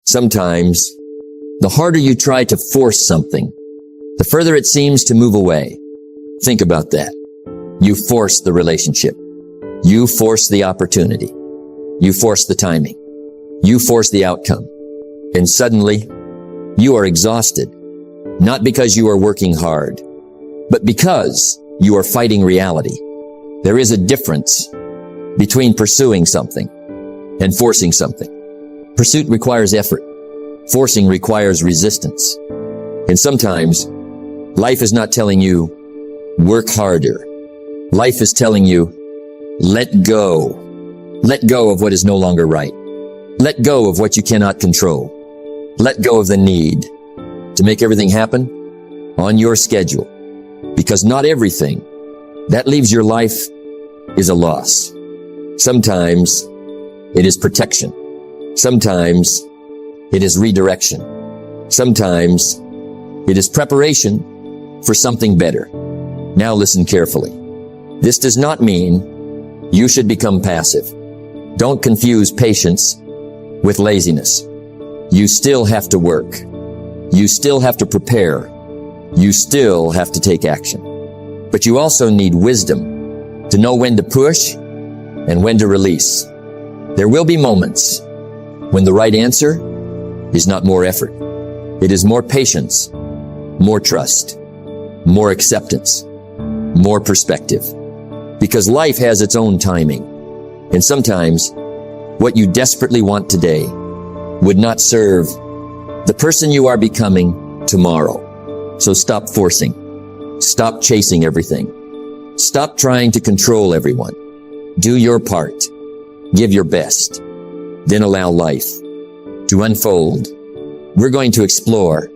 Sometimes, the harder you try to force something, the further it seems to move away. Think about that. You force the relationship. You force the opportunity. You force the timing. You force the outcome. And suddenly, you are exhausted. Not because you are working hard, but because you are fighting reality. There is a difference between pursuing something and forcing something. Pursuit requires effort. Forcing requires resistance. And sometimes, life is not telling you, work harder. Life is telling you, let go. Let go of what is no longer right. Let go of what you cannot control. Let go of the need to make everything happen on your schedule. Because not everything that leaves your life is a loss. Sometimes it is protection. Sometimes it is redirection. Sometimes it is preparation for something better. Now listen carefully. This does not mean you should become passive. Don't confuse patience with laziness. You still have to work. You still have to prepare. You still have to take action. But you also need wisdom to know when to push and when to release. There will be moments when the right answer is not more effort. It is more patience, more trust, more acceptance, more perspective. Because life has its own timing. And sometimes what you desperately want today would not serve the person you are becoming tomorrow. So stop forcing. Stop chasing everything. Stop trying to control everyone. Do your part. Give your best. Then allow life to unfold. We're going to explore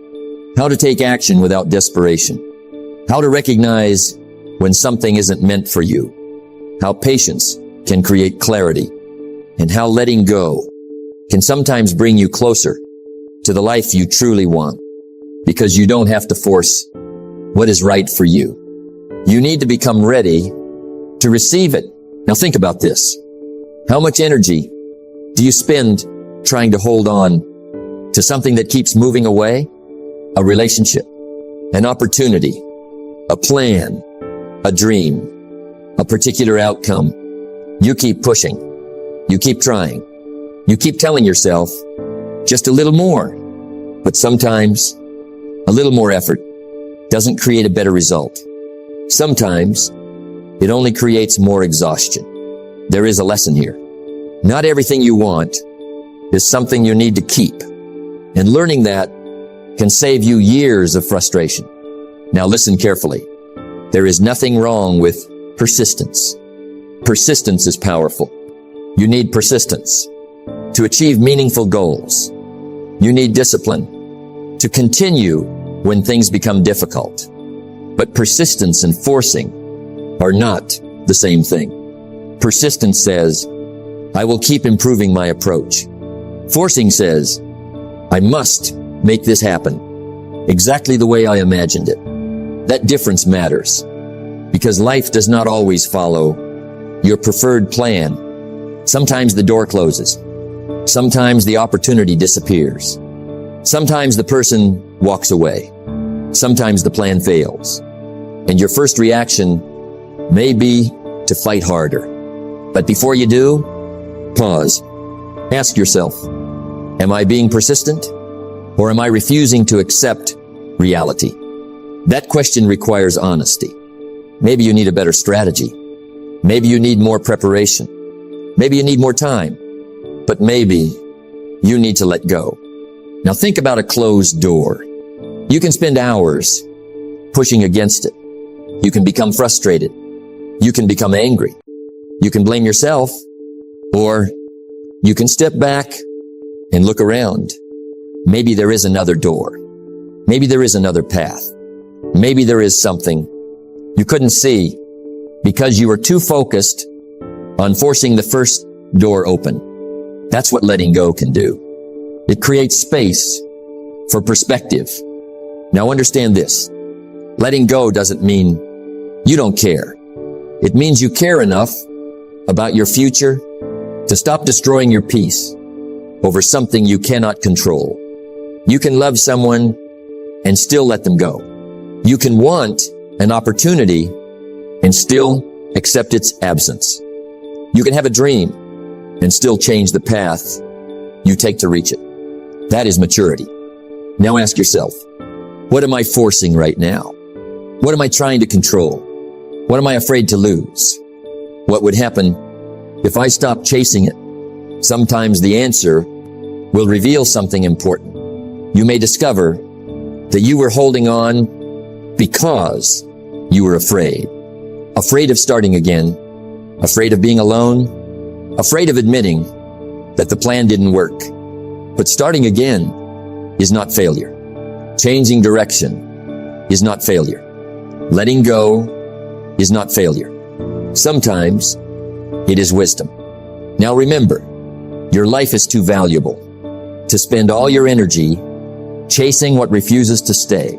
how to take action without desperation, how to recognize when something isn't meant for you, how patience can create clarity, and how letting go can sometimes bring you closer to the life you truly want, because you don't have to force what is right for you. You need to become ready to receive it. Now think about this. How much energy do you spend trying to hold on to something that keeps moving away? A relationship, an opportunity, a plan, a dream, a particular outcome. You keep pushing. You keep trying. You keep telling yourself just a little more. But sometimes a little more effort doesn't create a better result. Sometimes it only creates more exhaustion. There is a lesson here. Not everything you want is something you need to keep. And learning that can save you years of frustration. Now listen carefully. There is nothing wrong with persistence. Persistence is powerful. You need persistence to achieve meaningful goals. You need discipline to continue when things become difficult. But persistence and forcing are not the same thing. Persistence says, I will keep improving my approach. Forcing says, I must make this happen exactly the way I imagined it. That difference matters because life does not always follow your preferred plan. Sometimes the door closes. Sometimes the opportunity disappears. Sometimes the person walks away. Sometimes the plan fails. And your first reaction may be to fight harder. But before you do, pause. Ask yourself, am I being persistent or am I refusing to accept reality? That question requires honesty. Maybe you need a better strategy. Maybe you need more preparation. Maybe you need more time. But maybe you need to let go. Now think about a closed door. You can spend hours pushing against it. You can become frustrated. You can become angry. You can blame yourself, or you can step back and look around. Maybe there is another door. Maybe there is another path. Maybe there is something you couldn't see because you were too focused on forcing the first door open. That's what letting go can do. It creates space for perspective. Now understand this. Letting go doesn't mean you don't care. It means you care enough about your future to stop destroying your peace over something you cannot control. You can love someone and still let them go. You can want an opportunity and still accept its absence. You can have a dream and still change the path you take to reach it. That is maturity. Now ask yourself, what am I forcing right now? What am I trying to control? What am I afraid to lose? What would happen if I stopped chasing it? Sometimes the answer will reveal something important. You may discover that you were holding on because you were afraid. Afraid of starting again, afraid of being alone, afraid of admitting that the plan didn't work. But starting again is not failure. Changing direction is not failure. Letting go is not failure. Sometimes it is wisdom. Now remember, your life is too valuable to spend all your energy chasing what refuses to stay.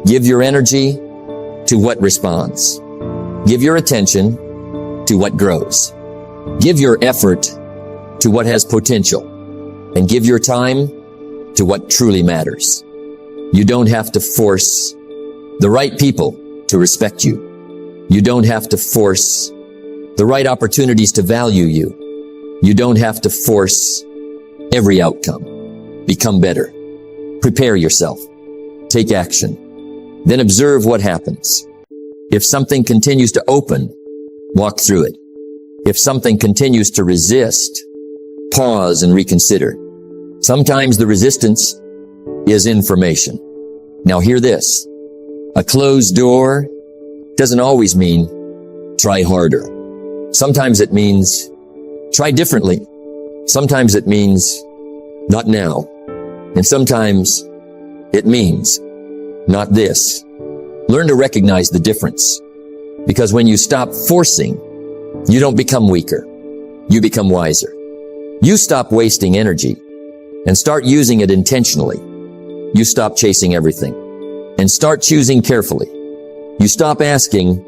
Give your energy to what responds. Give your attention to what grows. Give your effort to what has potential. And give your time to what truly matters. You don't have to force the right people to respect you. You don't have to force the right opportunities to value you. You don't have to force every outcome. Become better. Prepare yourself. Take action. Then observe what happens. If something continues to open, walk through it. If something continues to resist, pause and reconsider. Sometimes the resistance is information. Now hear this. A closed door doesn't always mean try harder. Sometimes it means try differently. Sometimes it means not now. And sometimes it means not this. Learn to recognize the difference. Because when you stop forcing, you don't become weaker. You become wiser. You stop wasting energy and start using it intentionally. You stop chasing everything and start choosing carefully. You stop asking,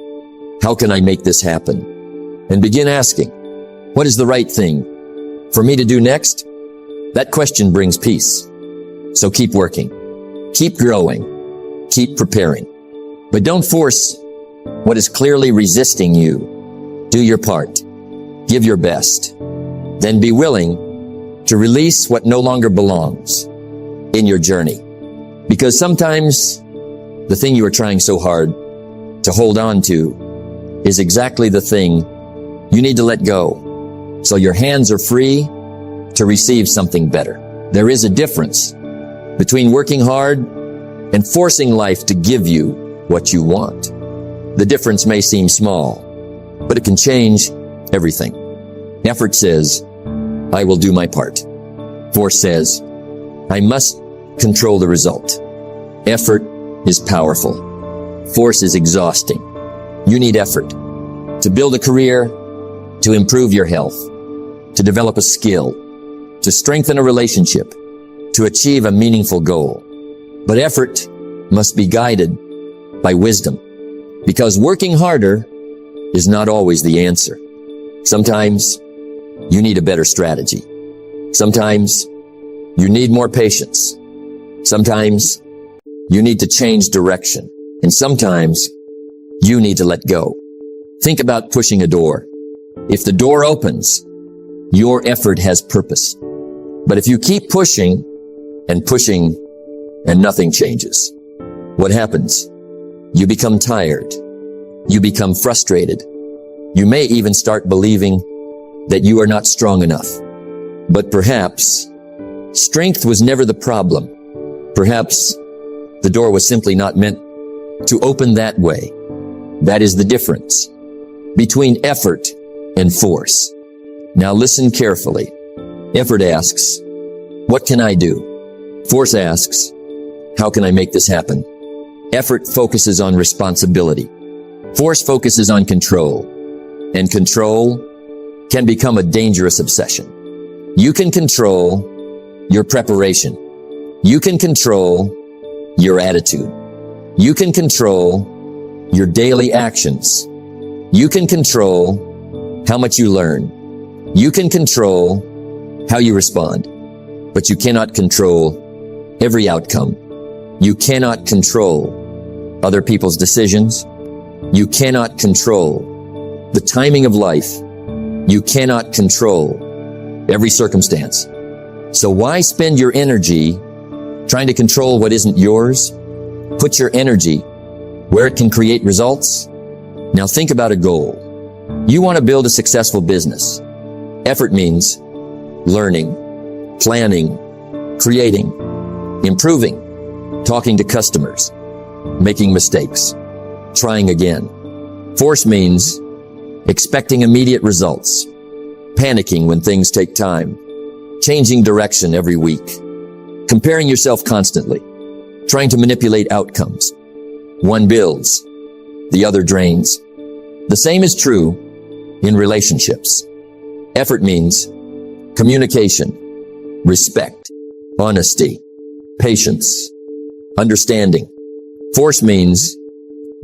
how can I make this happen? And begin asking, what is the right thing for me to do next? That question brings peace. So keep working, keep growing, keep preparing. But don't force what is clearly resisting you. Do your part. Give your best. Then be willing to release what no longer belongs in your journey. Because sometimes the thing you are trying so hard to hold on to is exactly the thing you need to let go. So your hands are free to receive something better. There is a difference between working hard and forcing life to give you what you want. The difference may seem small, but it can change everything. Effort says, I will do my part. Force says, I must control the result. Effort is powerful. Force is exhausting. You need effort to build a career, to improve your health, to develop a skill, to strengthen a relationship, to achieve a meaningful goal. But effort must be guided by wisdom, because working harder is not always the answer. Sometimes you need a better strategy. Sometimes you need more patience. Sometimes you need to change direction. And sometimes you need to let go. Think about pushing a door. If the door opens, your effort has purpose. But if you keep pushing and pushing and nothing changes, what happens? You become tired. You become frustrated. You may even start believing that you are not strong enough. But perhaps strength was never the problem. Perhaps the door was simply not meant to open that way. That is the difference between effort and force. Now listen carefully. Effort asks, what can I do? Force asks, how can I make this happen? Effort focuses on responsibility. Force focuses on control. And control can become a dangerous obsession. You can control your preparation. You can control your attitude. You can control your daily actions. You can control how much you learn. You can control how you respond. but you cannot control every outcome. You cannot control other people's decisions. You cannot control the timing of life. You cannot control every circumstance. So why spend your energy trying to control what isn't yours? Put your energy where it can create results. Now think about a goal. You want to build a successful business. Effort means learning, planning, creating, improving, talking to customers, making mistakes, trying again. Force means expecting immediate results, panicking when things take time, changing direction every week, comparing yourself constantly, trying to manipulate outcomes. One builds, the other drains. The same is true in relationships. Effort means communication, respect, honesty, patience, understanding. Force means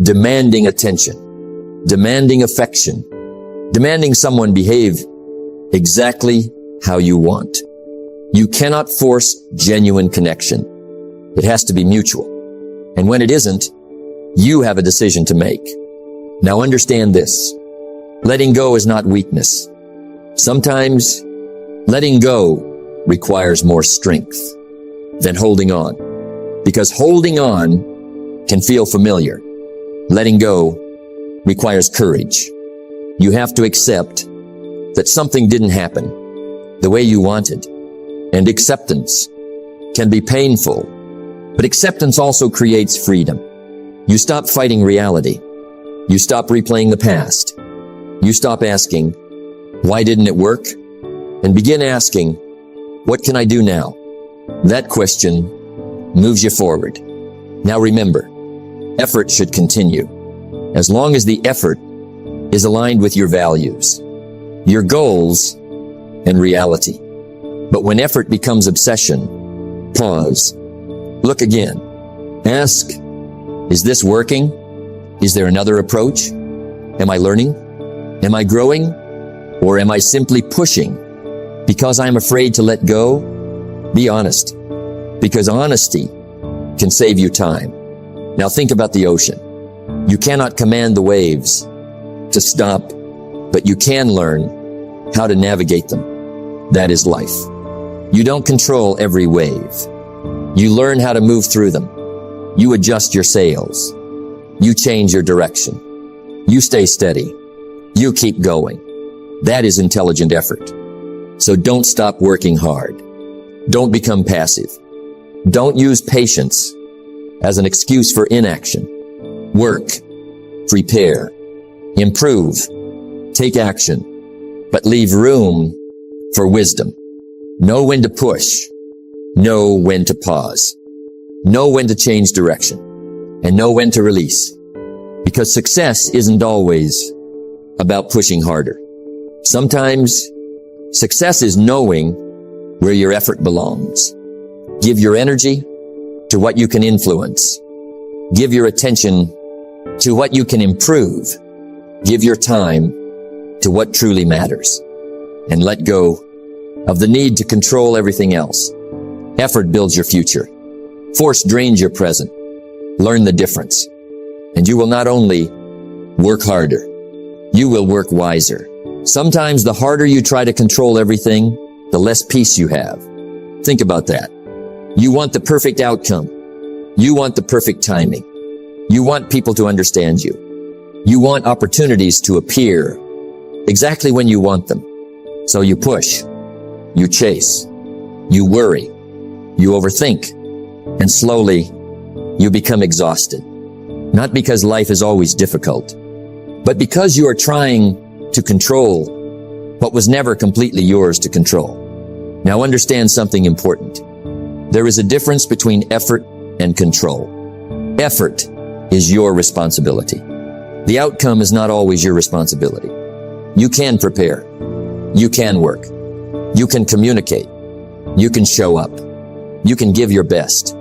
demanding attention, demanding affection, demanding someone behave exactly how you want. You cannot force genuine connection. It has to be mutual. And when it isn't, you have a decision to make. Now understand this. Letting go is not weakness. Sometimes letting go requires more strength than holding on, because holding on can feel familiar. Letting go requires courage. You have to accept that something didn't happen the way you wanted, and acceptance can be painful, but acceptance also creates freedom. You stop fighting reality. You stop replaying the past. You stop asking, why didn't it work? And begin asking, what can I do now? That question moves you forward. Now remember, effort should continue as long as the effort is aligned with your values, your goals, and reality. But when effort becomes obsession, pause, look again, ask, is this working? Is there another approach? Am I learning? Am I growing? Or am I simply pushing because I'm afraid to let go? Be honest, because honesty can save you time. Now think about the ocean. You cannot command the waves to stop, but you can learn how to navigate them. That is life. You don't control every wave. You learn how to move through them. You adjust your sails. You change your direction. You stay steady. You keep going. That is intelligent effort. So don't stop working hard. Don't become passive. Don't use patience as an excuse for inaction. Work, prepare, improve, take action, but leave room for wisdom. Know when to push. Know when to pause. Know when to change direction. And know when to release. Because success isn't always about pushing harder. Sometimes success is knowing where your effort belongs. Give your energy to what you can influence. Give your attention to what you can improve. Give your time to what truly matters. And let go of the need to control everything else. Effort builds your future. Force drains your present. Learn the difference. And you will not only work harder, you will work wiser. Sometimes the harder you try to control everything, the less peace you have. Think about that. You want the perfect outcome. You want the perfect timing. You want people to understand you. You want opportunities to appear exactly when you want them. So you push, you chase, you worry, you overthink, and slowly you become exhausted. Not because life is always difficult, but because you are trying to control what was never completely yours to control. Now understand something important. There is a difference between effort and control. Effort is your responsibility. The outcome is not always your responsibility. You can prepare. You can work. You can communicate. You can show up. You can give your best.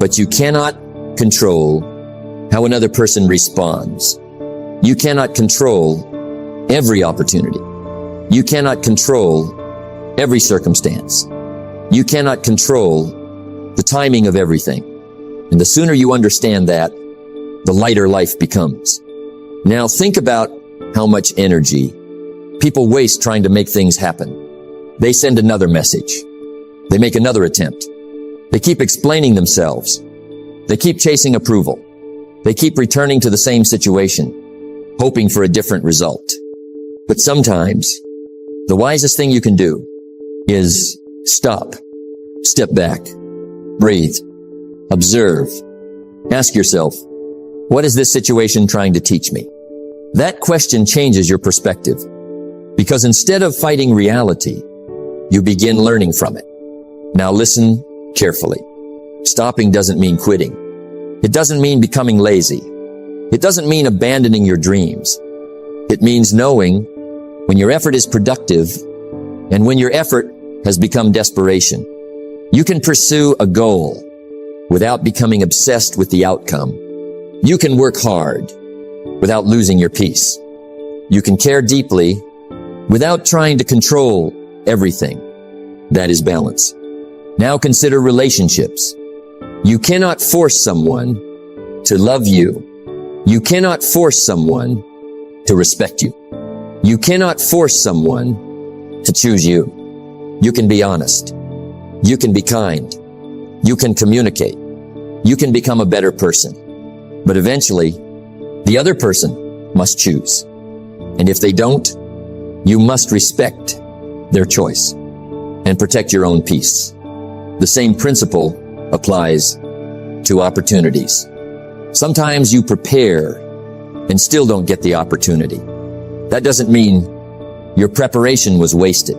But you cannot control how another person responds. You cannot control every opportunity. You cannot control every circumstance. You cannot control the timing of everything. And the sooner you understand that, the lighter life becomes. Now think about how much energy people waste trying to make things happen. They send another message. They make another attempt. They keep explaining themselves. They keep chasing approval. They keep returning to the same situation, hoping for a different result. But sometimes, the wisest thing you can do is stop, step back, breathe, observe, ask yourself, what is this situation trying to teach me? That question changes your perspective, because instead of fighting reality, you begin learning from it. Now listen carefully. Stopping doesn't mean quitting. It doesn't mean becoming lazy. It doesn't mean abandoning your dreams. It means knowing when your effort is productive and when your effort has become desperation. You can pursue a goal without becoming obsessed with the outcome. You can work hard without losing your peace. You can care deeply without trying to control everything. That is balance. Now consider relationships. You cannot force someone to love you. You cannot force someone to respect you. You cannot force someone to choose you. You can be honest. You can be kind. You can communicate. You can become a better person. But eventually, the other person must choose. And if they don't, you must respect their choice and protect your own peace. The same principle applies to opportunities. Sometimes you prepare and still don't get the opportunity. That doesn't mean your preparation was wasted.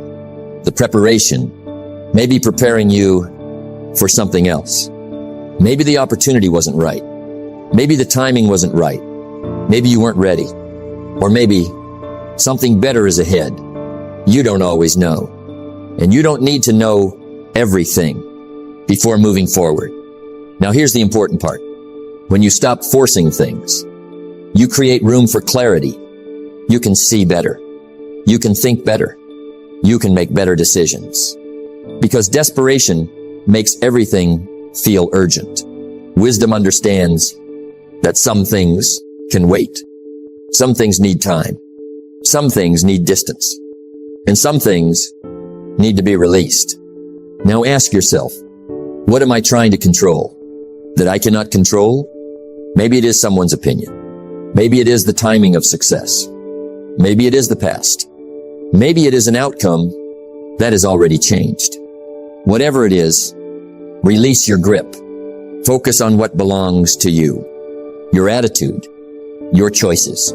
The preparation may be preparing you for something else. Maybe the opportunity wasn't right. Maybe the timing wasn't right. Maybe you weren't ready. Or maybe something better is ahead. You don't always know. And you don't need to know everything before moving forward. Now here's the important part. When you stop forcing things, you create room for clarity. You can see better. You can think better. You can make better decisions. Because desperation makes everything feel urgent. Wisdom understands that some things can wait. Some things need time. Some things need distance. And some things need to be released. Now ask yourself, what am I trying to control that I cannot control? Maybe it is someone's opinion. Maybe it is the timing of success. Maybe it is the past. Maybe it is an outcome that has already changed. Whatever it is, release your grip. Focus on what belongs to you. Your attitude, your choices,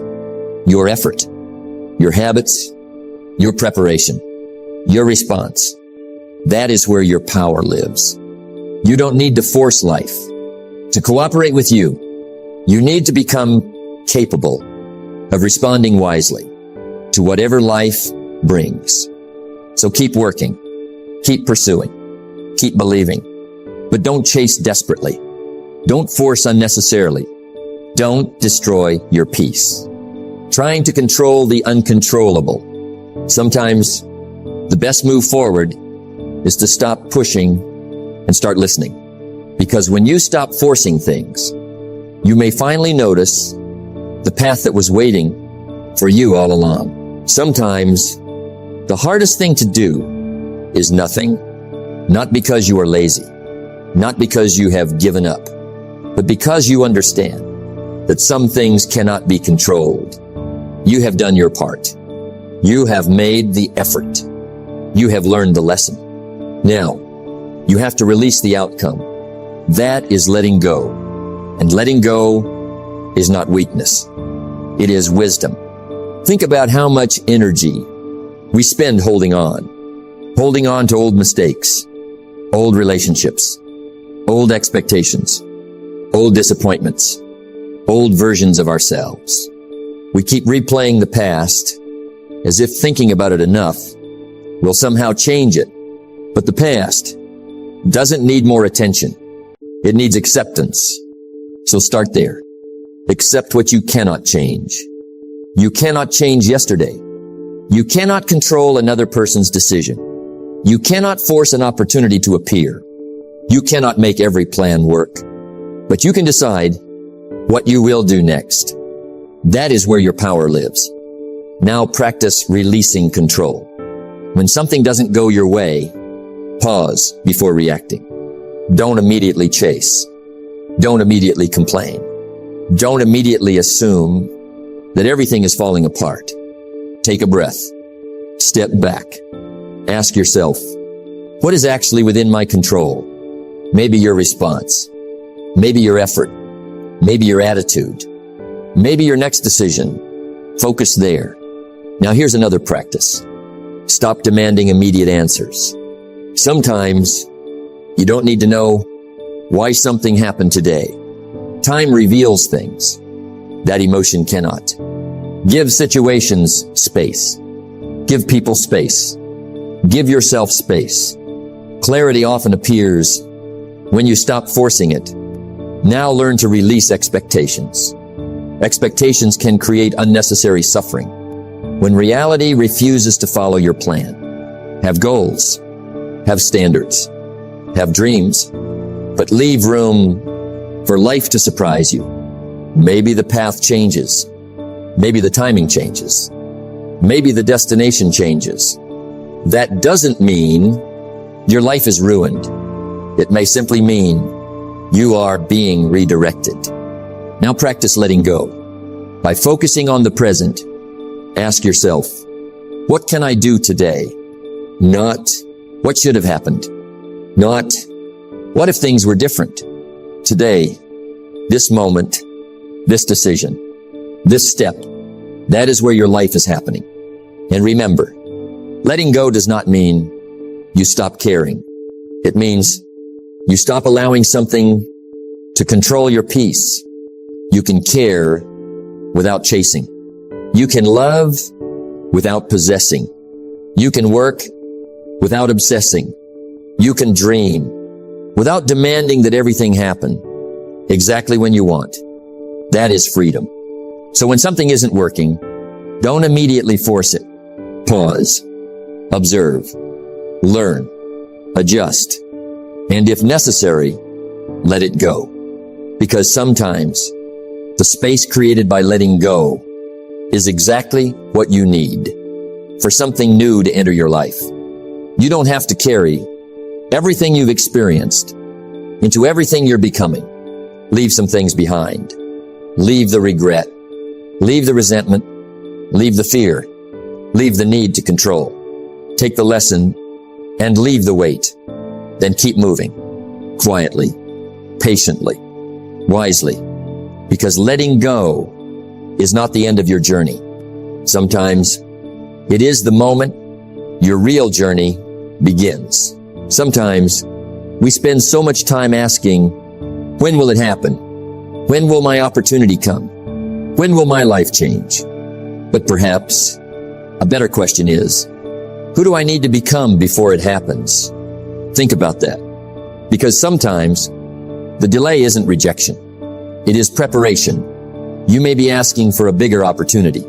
your effort, your habits, your preparation, your response. That is where your power lives. You don't need to force life to cooperate with you. You need to become capable of responding wisely to whatever life brings. So keep working, keep pursuing, keep believing, but don't chase desperately. Don't force unnecessarily. Don't destroy your peace. Trying to control the uncontrollable. Sometimes the best move forward is to stop pushing and start listening. Because when you stop forcing things, you may finally notice the path that was waiting for you all along. Sometimes the hardest thing to do is nothing. Not because you are lazy, not because you have given up, but because you understand that some things cannot be controlled. You have done your part. You have made the effort. You have learned the lesson. Now, you have to release the outcome. That is letting go. And letting go is not weakness. It is wisdom. Think about how much energy we spend holding on to old mistakes, old relationships, old expectations, old disappointments, old versions of ourselves. We keep replaying the past as if thinking about it enough will somehow change it. But the past doesn't need more attention. It needs acceptance. So start there. Accept what you cannot change. You cannot change yesterday. You cannot control another person's decision. You cannot force an opportunity to appear. You cannot make every plan work. But you can decide what you will do next. That is where your power lives. Now practice releasing control. When something doesn't go your way, pause before reacting. Don't immediately chase. Don't immediately complain. Don't immediately assume that everything is falling apart. Take a breath. Step back. Ask yourself, what is actually within my control? Maybe your response. Maybe your effort. Maybe your attitude. Maybe your next decision. Focus there. Now here's another practice. Stop demanding immediate answers. Sometimes you don't need to know why something happened today. Time reveals things that emotion cannot. Give situations space. Give people space. Give yourself space. Clarity often appears when you stop forcing it. Now learn to release expectations. Expectations can create unnecessary suffering. When reality refuses to follow your plan, have goals, have standards, have dreams, but leave room for life to surprise you. Maybe the path changes. Maybe the timing changes. Maybe the destination changes. That doesn't mean your life is ruined. It may simply mean you are being redirected. Now practice letting go. By focusing on the present, ask yourself, what can I do today? Not what should have happened. Not what if things were different. Today, this moment, this decision, this step, that is where your life is happening. And remember, letting go does not mean you stop caring. It means you stop allowing something to control your peace. You can care without chasing. You can love without possessing. You can work without obsessing. You can dream without demanding that everything happen exactly when you want. That is freedom. So when something isn't working, don't immediately force it. Pause, observe, learn, adjust, and if necessary, let it go. Because sometimes the space created by letting go is exactly what you need for something new to enter your life. You don't have to carry everything you've experienced into everything you're becoming. Leave some things behind. Leave the regret. Leave the resentment. Leave the fear. Leave the need to control. Take the lesson and leave the weight. Then keep moving. Quietly. Patiently. Wisely. Because letting go is not the end of your journey. Sometimes it is the moment your real journey begins. Sometimes we spend so much time asking, when will it happen? When will my opportunity come? When will my life change? But perhaps a better question is, who do I need to become before it happens? Think about that. Because sometimes the delay isn't rejection. It is preparation. You may be asking for a bigger opportunity,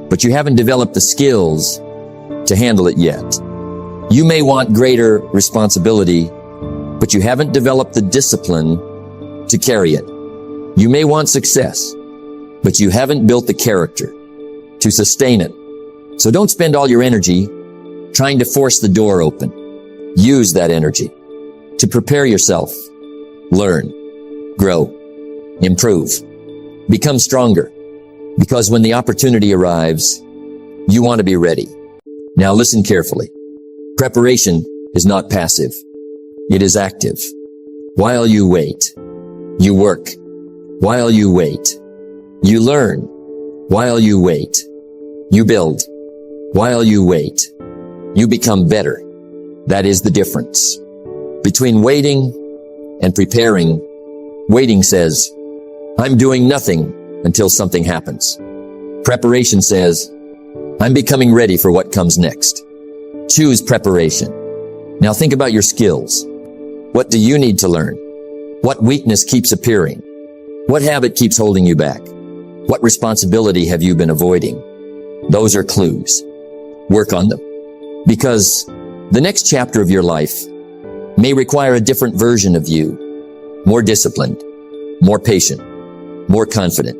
but you haven't developed the skills to handle it yet. You may want greater responsibility, but you haven't developed the discipline to carry it. You may want success, but you haven't built the character to sustain it. So don't spend all your energy trying to force the door open. Use that energy to prepare yourself, learn, grow, improve, become stronger. Because when the opportunity arrives, you want to be ready. Now listen carefully. Preparation is not passive. It is active. While you wait, you work. While you wait, you learn. While you wait, you build. While you wait, you become better. That is the difference between waiting and preparing. Waiting says, I'm doing nothing until something happens. Preparation says, I'm becoming ready for what comes next. Choose preparation. Now think about your skills. What do you need to learn? What weakness keeps appearing? What habit keeps holding you back? What responsibility have you been avoiding? Those are clues. Work on them. Because The next chapter of your life may require a different version of you, more disciplined, more patient, more confident,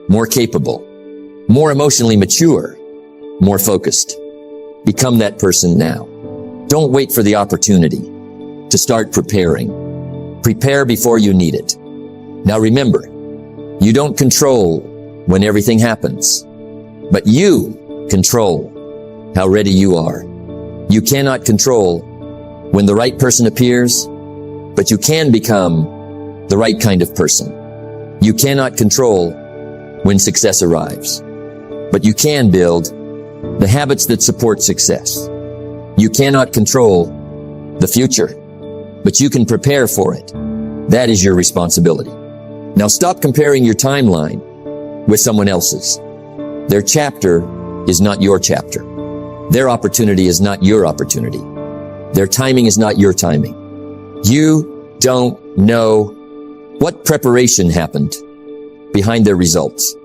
more capable, more emotionally mature, more focused. Become that person now. Don't wait for the opportunity to start preparing. Prepare before you need it. Now remember, you don't control when everything happens, but you control how ready you are. You cannot control when the right person appears, but you can become the right kind of person. You cannot control when success arrives, but you can build the habits that support success. You cannot control the future, but you can prepare for it. That is your responsibility. Now stop comparing your timeline with someone else's. Their chapter is not your chapter. Their opportunity is not your opportunity. Their timing is not your timing. You don't know what preparation happened behind their results.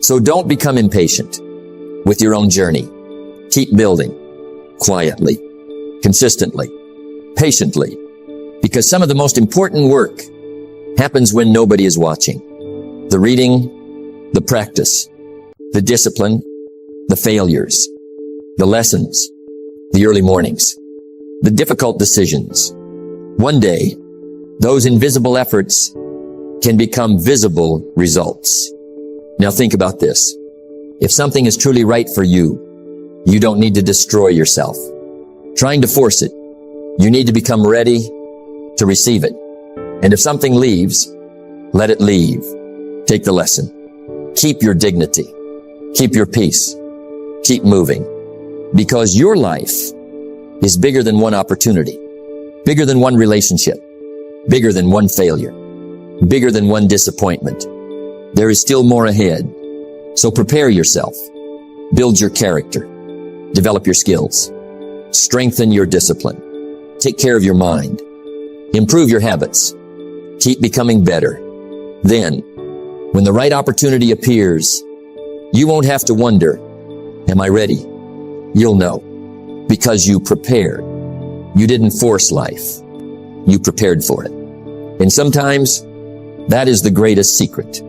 So don't become impatient with your own journey. Keep building quietly, consistently, patiently, because some of the most important work happens when nobody is watching. The reading, the practice, the discipline, the failures, the lessons, the early mornings, the difficult decisions. One day, those invisible efforts can become visible results. Now think about this. If something is truly right for you, you don't need to destroy yourself trying to force it. You need to become ready to receive it. And if something leaves, let it leave. Take the lesson. Keep your dignity. Keep your peace. Keep moving. Because your life is bigger than one opportunity, bigger than one relationship, bigger than one failure, bigger than one disappointment. There is still more ahead. So prepare yourself. Build your character. Develop your skills. Strengthen your discipline. Take care of your mind. Improve your habits. Keep becoming better. Then, when the right opportunity appears, you won't have to wonder, am I ready? You'll know, because you prepared. You didn't force life. You prepared for it. And sometimes, that is the greatest secret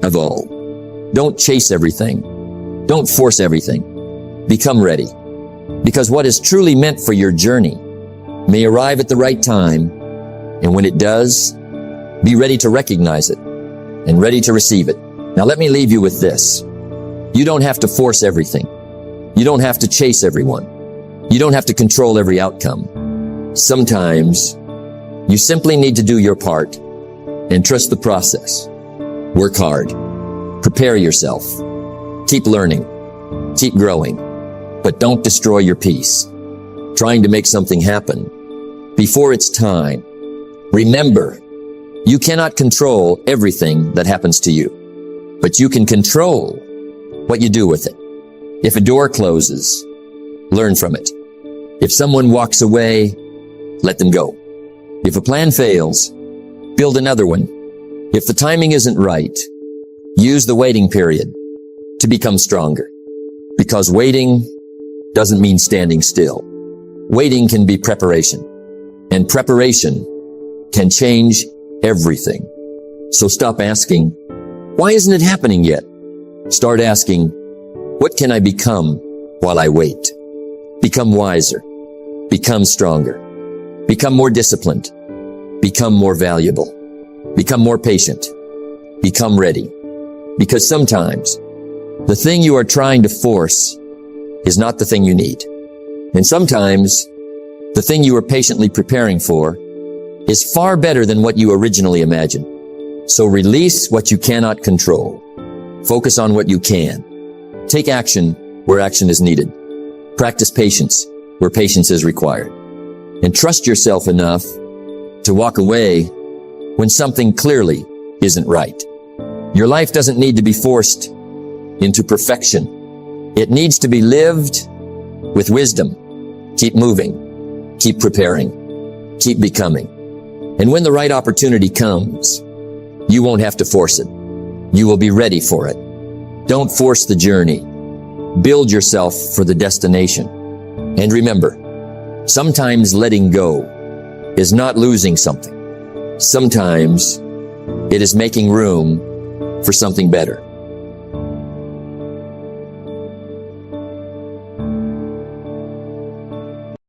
of all. Don't chase everything. Don't force everything. Become ready. Because what is truly meant for your journey may arrive at the right time, and when it does, be ready to recognize it and ready to receive it. Now let me leave you with this. You don't have to force everything. You don't have to chase everyone. You don't have to control every outcome. Sometimes you simply need to do your part and trust the process. Work hard. Prepare yourself. Keep learning. Keep growing. But don't destroy your peace, trying to make something happen before it's time. Remember, you cannot control everything that happens to you, but you can control what you do with it. If a door closes, learn from it. If someone walks away, let them go. If a plan fails, build another one. If the timing isn't right, use the waiting period to become stronger. Because waiting doesn't mean standing still. Waiting can be preparation, and preparation can change everything. So stop asking, why isn't it happening yet? Start asking, what can I become while I wait? Become wiser. Become stronger. Become more disciplined. Become more valuable. Become more patient. Become ready. Because sometimes the thing you are trying to force is not the thing you need. And sometimes the thing you are patiently preparing for is far better than what you originally imagined. So release what you cannot control. Focus on what you can. Take action where action is needed. Practice patience where patience is required. And trust yourself enough to walk away when something clearly isn't right. Your life doesn't need to be forced into perfection. It needs to be lived with wisdom. Keep moving. Keep preparing. Keep becoming. And when the right opportunity comes, you won't have to force it. You will be ready for it. Don't force the journey. Build yourself for the destination. And remember, Sometimes letting go is not losing something. Sometimes it is making room for something better.